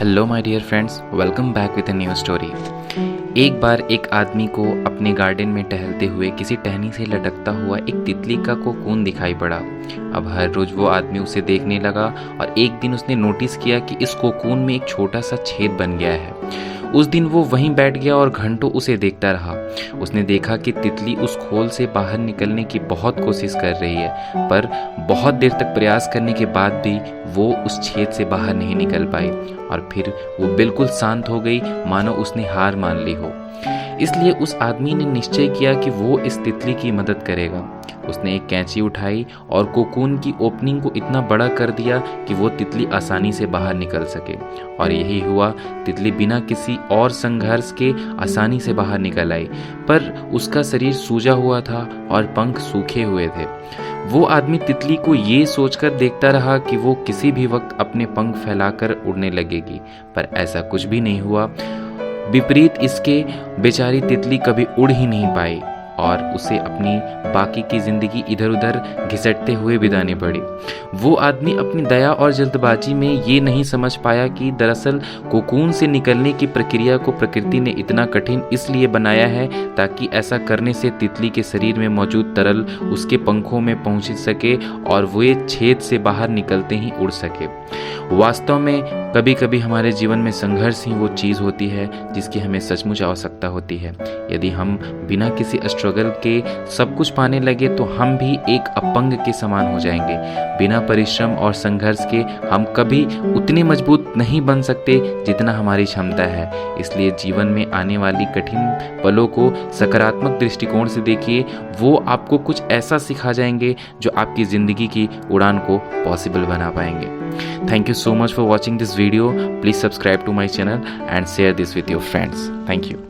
Hello my dear friends, welcome back with a new story. एक बार एक आदमी को अपने गार्डन में टहलते हुए किसी टहनी से लटकता हुआ एक तितली का कोकून दिखाई पड़ा। अब हर रोज वो आदमी उसे देखने लगा और एक दिन उसने नोटिस किया कि इस कोकून में एक छोटा सा छेद बन गया है। उस दिन वो वहीं बैठ गया और घंटों उसे देखता रहा। उसने देखा कि तितली उस खोल से बाहर निकलने की बहुत कोशिश कर रही है, पर बहुत देर तक प्रयास करने के बाद भी वो उस छेद से बाहर नहीं निकल पाई और फिर वो बिल्कुल शांत हो गई, मानो उसने हार मान ली हो। इसलिए उस आदमी ने निश्चय किया कि वो इस तितली की मदद करेगा। उसने एक कैंची उठाई और कोकून की ओपनिंग को इतना बड़ा कर दिया कि वो तितली आसानी से बाहर निकल सके। और यही हुआ, तितली बिना किसी और संघर्ष के आसानी से बाहर निकल आई, पर उसका शरीर सूजा हुआ था और पंख सूखे हुए थे। वो आदमी तितली को ये सोचकर देखता रहा कि वो किसी भी वक्त अपने पंख फैलाकर उड़ने लगेगी, पर ऐसा कुछ भी नहीं हुआ। विपरीत इसके, बेचारी तितली कभी उड़ ही नहीं पाई और उसे अपनी बाकी की जिंदगी इधर उधर घिसटते हुए बितानी पड़ी। वो आदमी अपनी दया और जल्दबाजी में ये नहीं समझ पाया कि दरअसल कोकून से निकलने की प्रक्रिया को प्रकृति ने इतना कठिन इसलिए बनाया है ताकि ऐसा करने से तितली के शरीर में मौजूद तरल उसके पंखों में पहुंच सके और वो छेद से बाहर निकलते ही उड़ सके। वास्तव में कभी कभी हमारे जीवन में संघर्ष ही वो चीज़ होती है जिसकी हमें सचमुच आवश्यकता होती है। यदि हम बिना किसी स्ट्रगल के सब कुछ पाने लगे तो हम भी एक अपंग के समान हो जाएंगे। बिना परिश्रम और संघर्ष के हम कभी उतने मजबूत नहीं बन सकते जितना हमारी क्षमता है। इसलिए जीवन में आने वाली कठिन पलों को सकारात्मक दृष्टिकोण से देखिए। वो आपको कुछ ऐसा सिखा जाएंगे जो आपकी ज़िंदगी की उड़ान को पॉसिबल बना पाएंगे। Thank you so much for watching this video. Please subscribe to my channel and share this with your friends. Thank you.